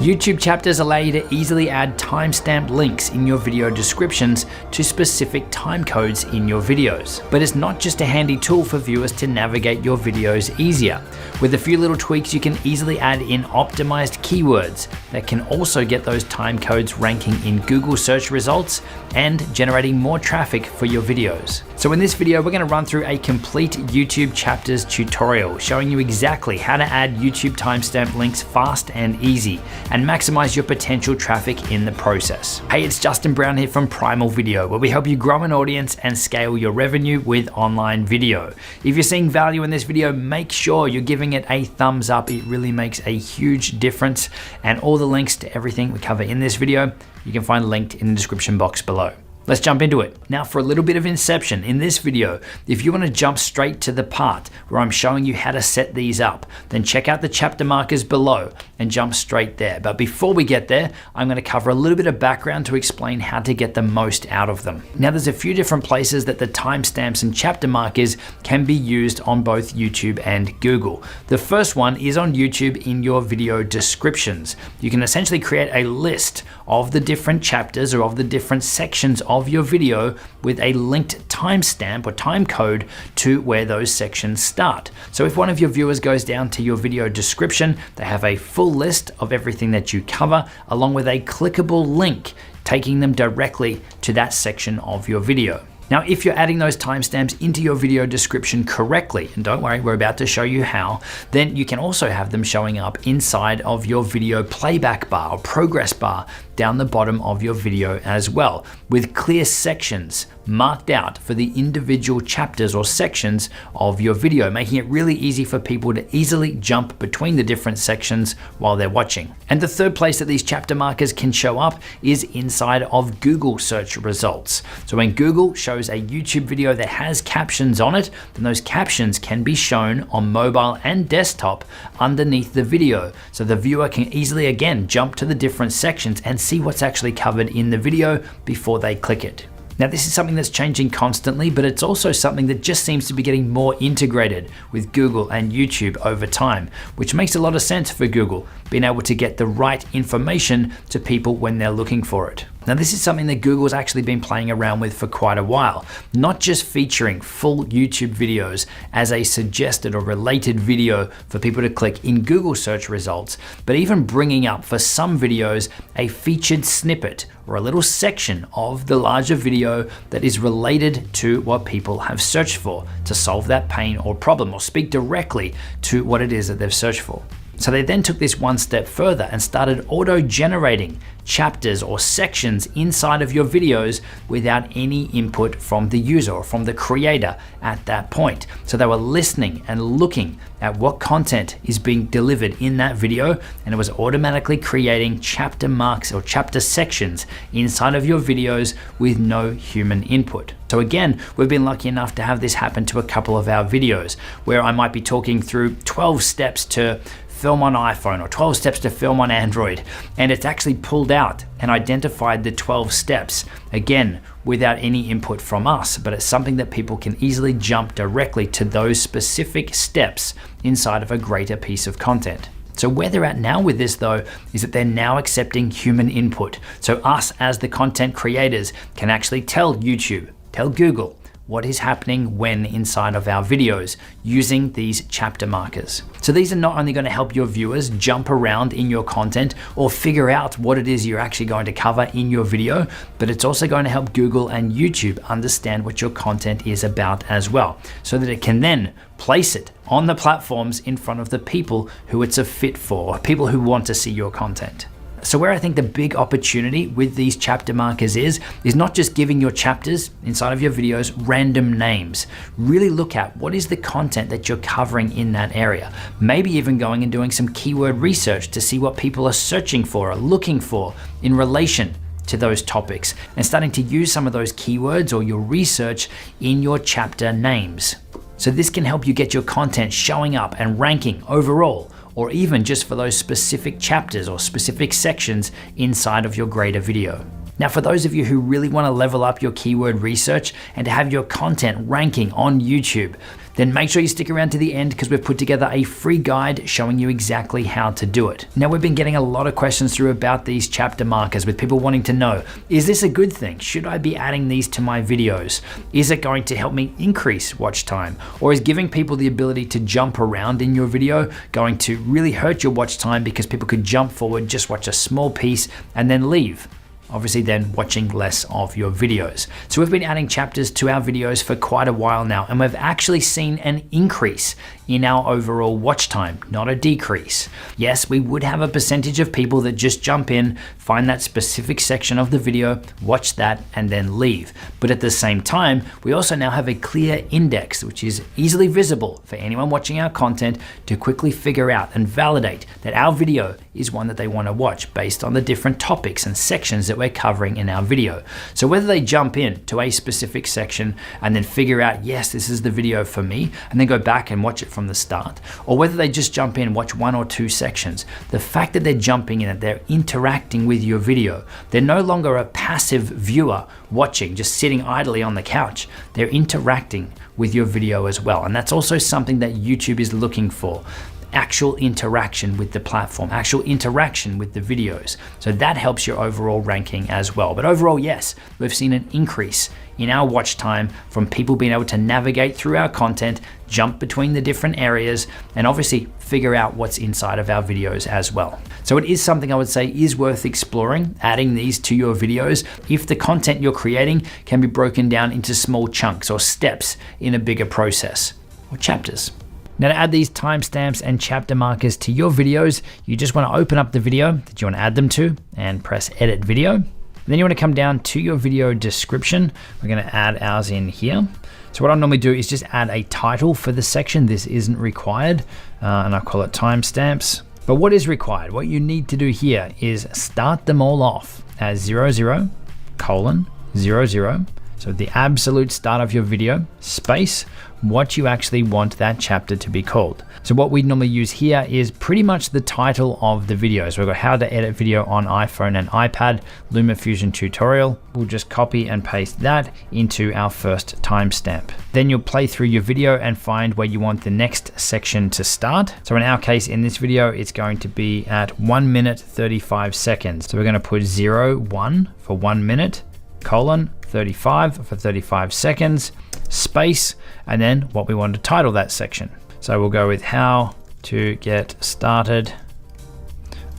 YouTube chapters allow you to easily add timestamped links in your video descriptions to specific time codes in your videos. But it's not just a handy tool for viewers to navigate your videos easier. With a few little tweaks, you can easily add in optimized keywords that can also get those time codes ranking in Google search results and generating more traffic for your videos. So in this video, we're going to run through a complete YouTube chapters tutorial showing you exactly how to add YouTube timestamp links fast and easy and maximize your potential traffic in the process. Hey, it's Justin Brown here from Primal Video, where we help you grow an audience and scale your revenue with online video. If you're seeing value in this video, make sure you're giving it a thumbs up. It really makes a huge difference. And all the links to everything we cover in this video, you can find linked in the description box below. Let's jump into it. Now for a little bit of inception in this video, if you want to jump straight to the part where I'm showing you how to set these up, then check out the chapter markers below and jump straight there. But before we get there, I'm going to cover a little bit of background to explain how to get the most out of them. Now there's a few different places that the timestamps and chapter markers can be used on both YouTube and Google. The first one is on YouTube in your video descriptions. You can essentially create a list of the different chapters or of the different sections of your video with a linked timestamp or time code to where those sections start. So if one of your viewers goes down to your video description, they have a full list of everything that you cover along with a clickable link taking them directly to that section of your video. Now, if you're adding those timestamps into your video description correctly, and don't worry, we're about to show you how, then you can also have them showing up inside of your video playback bar or progress bar down the bottom of your video as well, with clear sections marked out for the individual chapters or sections of your video, making it really easy for people to easily jump between the different sections while they're watching. And the third place that these chapter markers can show up is inside of Google search results. So when Google shows a YouTube video that has captions on it, then those captions can be shown on mobile and desktop underneath the video. So the viewer can easily, again, jump to the different sections and see what's actually covered in the video before they click it. Now this is something that's changing constantly, but it's also something that just seems to be getting more integrated with Google and YouTube over time, which makes a lot of sense for Google, being able to get the right information to people when they're looking for it. Now this is something that Google's actually been playing around with for quite a while, not just featuring full YouTube videos as a suggested or related video for people to click in Google search results, but even bringing up for some videos a featured snippet or a little section of the larger video that is related to what people have searched for to solve that pain or problem or speak directly to what it is that they've searched for. So they then took this one step further and started auto-generating chapters or sections inside of your videos without any input from the user or from the creator at that point. So they were listening and looking at what content is being delivered in that video, and it was automatically creating chapter marks or chapter sections inside of your videos with no human input. So again, we've been lucky enough to have this happen to a couple of our videos where I might be talking through 12 steps to film on iPhone or 12 steps to film on Android, and it's actually pulled out and identified the 12 steps, again, without any input from us, but it's something that people can easily jump directly to those specific steps inside of a greater piece of content. So where they're at now with this though, is that they're now accepting human input. So us as the content creators can actually tell YouTube, tell Google, what is happening when inside of our videos using these chapter markers. So these are not only going to help your viewers jump around in your content or figure out what it is you're actually going to cover in your video, but it's also going to help Google and YouTube understand what your content is about as well, so that it can then place it on the platforms in front of the people who it's a fit for, people who want to see your content. So where I think the big opportunity with these chapter markers is not just giving your chapters inside of your videos random names. Really look at what is the content that you're covering in that area. Maybe even going and doing some keyword research to see what people are searching for or looking for in relation to those topics, and starting to use some of those keywords or your research in your chapter names. So this can help you get your content showing up and ranking overall, or even just for those specific chapters or specific sections inside of your greater video. Now, for those of you who really want to level up your keyword research and to have your content ranking on YouTube, then make sure you stick around to the end because we've put together a free guide showing you exactly how to do it. Now, we've been getting a lot of questions through about these chapter markers with people wanting to know, is this a good thing? Should I be adding these to my videos? Is it going to help me increase watch time? Or is giving people the ability to jump around in your video going to really hurt your watch time because people could jump forward, just watch a small piece and then leave? Obviously then watching less of your videos. So we've been adding chapters to our videos for quite a while now, and we've actually seen an increase in our overall watch time, not a decrease. Yes, we would have a percentage of people that just jump in, find that specific section of the video, watch that, and then leave. But at the same time, we also now have a clear index, which is easily visible for anyone watching our content to quickly figure out and validate that our video is one that they want to watch based on the different topics and sections that we're covering in our video. So whether they jump in to a specific section and then figure out, yes, this is the video for me, and then go back and watch it from the start, or whether they just jump in, watch 1 or 2 sections, the fact that they're jumping in, that they're interacting with your video, they're no longer a passive viewer watching, just sitting idly on the couch. They're interacting with your video as well. And that's also something that YouTube is looking for. Actual interaction with the platform, actual interaction with the videos. So that helps your overall ranking as well. But overall, yes, we've seen an increase in our watch time from people being able to navigate through our content, jump between the different areas, and obviously figure out what's inside of our videos as well. So it is something I would say is worth exploring, adding these to your videos if the content you're creating can be broken down into small chunks or steps in a bigger process or chapters. Now, to add these timestamps and chapter markers to your videos, you just want to open up the video that you want to add them to and press edit video. Then you want to come down to your video description. We're going to add ours in here. So what I normally do is just add a title for the section. This isn't required, and I call it timestamps. But what is required? What you need to do here is start them all off as 00:00. So the absolute start of your video, space, what you actually want that chapter to be called. So what we normally use here is pretty much the title of the video. So we've got how to edit video on iPhone and iPad, LumaFusion tutorial. We'll just copy and paste that into our first timestamp. Then you'll play through your video and find where you want the next section to start. So in our case, in this video, it's going to be at 1 minute 35 seconds. So we're going to put 01 for 1 minute, 35 for 35 seconds, space, and then what we want to title that section. So we'll go with how to get started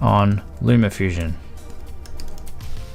on LumaFusion.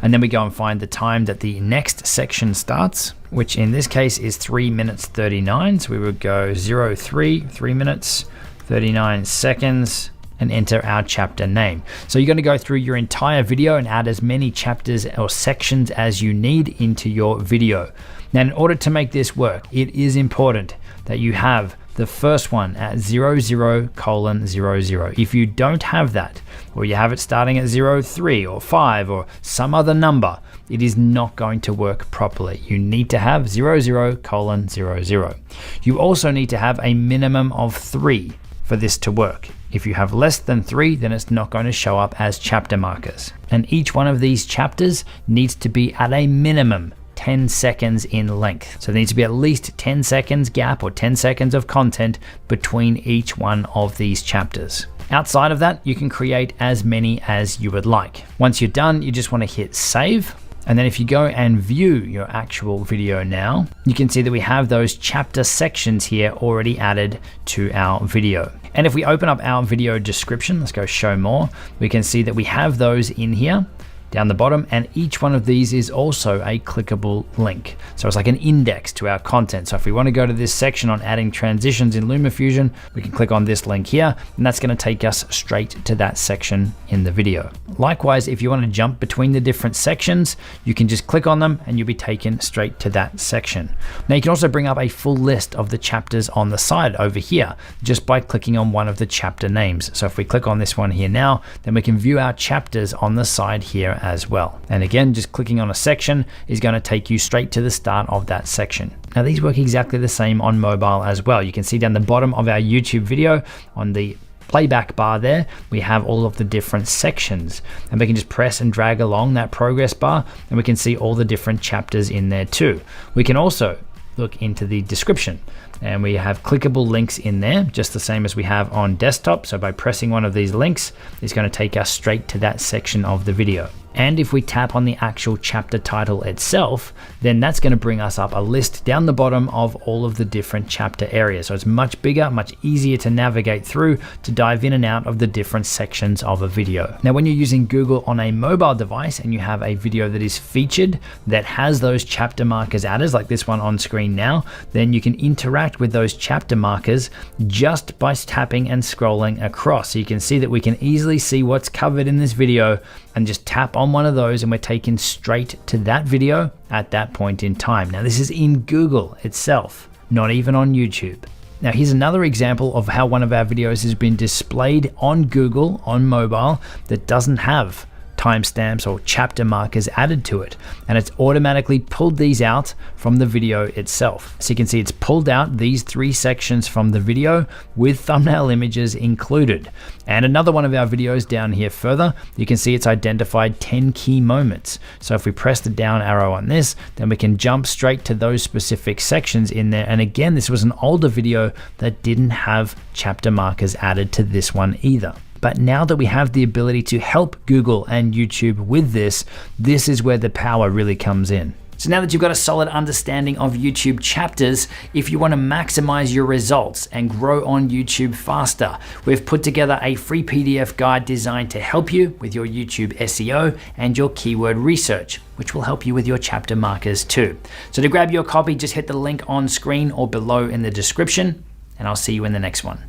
And then we go and find the time that the next section starts, which in this case is 3 minutes 39. So we would go 03, 3 minutes 39 seconds, and enter our chapter name. So you're going to go through your entire video and add as many chapters or sections as you need into your video. Now, in order to make this work, it is important that you have the first one at 00:00. If you don't have that, or you have it starting at 03 or 5 or some other number, it is not going to work properly. You need to have 00:00. You also need to have a minimum of 3 for this to work. If you have less than 3, then it's not going to show up as chapter markers. And each one of these chapters needs to be at a minimum 10 seconds in length. So there needs to be at least 10 seconds gap or 10 seconds of content between each one of these chapters. Outside of that, you can create as many as you would like. Once you're done, you just want to hit save. And then if you go and view your actual video now, you can see that we have those chapter sections here already added to our video. And if we open up our video description, let's go show more, we can see that we have those in here down the bottom, and each one of these is also a clickable link. So it's like an index to our content. So if we want to go to this section on adding transitions in LumaFusion, we can click on this link here, and that's going to take us straight to that section in the video. Likewise, if you want to jump between the different sections, you can just click on them and you'll be taken straight to that section. Now you can also bring up a full list of the chapters on the side over here just by clicking on one of the chapter names. So if we click on this one here now, then we can view our chapters on the side here as well. And again, just clicking on a section is going to take you straight to the start of that section. Now these work exactly the same on mobile as well. You can see down the bottom of our YouTube video on the playback bar there, we have all of the different sections, and we can just press and drag along that progress bar and we can see all the different chapters in there too. We can also look into the description. And we have clickable links in there, just the same as we have on desktop. So by pressing one of these links, it's going to take us straight to that section of the video. And if we tap on the actual chapter title itself, then that's going to bring us up a list down the bottom of all of the different chapter areas. So it's much bigger, much easier to navigate through to dive in and out of the different sections of a video. Now, when you're using Google on a mobile device and you have a video that is featured that has those chapter markers added, like this one on screen now, then you can interact with those chapter markers just by tapping and scrolling across. So you can see that we can easily see what's covered in this video and just tap on one of those and we're taken straight to that video at that point in time. Now this is in Google itself, not even on YouTube. Now here's another example of how one of our videos has been displayed on Google on mobile that doesn't have timestamps or chapter markers added to it, and it's automatically pulled these out from the video itself. So you can see it's pulled out these 3 sections from the video with thumbnail images included. And another one of our videos down here further, you can see it's identified 10 key moments. So if we press the down arrow on this, then we can jump straight to those specific sections in there. And again, this was an older video that didn't have chapter markers added to this one either. But now that we have the ability to help Google and YouTube with this, this is where the power really comes in. So now that you've got a solid understanding of YouTube chapters, if you want to maximize your results and grow on YouTube faster, we've put together a free PDF guide designed to help you with your YouTube SEO and your keyword research, which will help you with your chapter markers too. So to grab your copy, just hit the link on screen or below in the description, and I'll see you in the next one.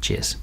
Cheers.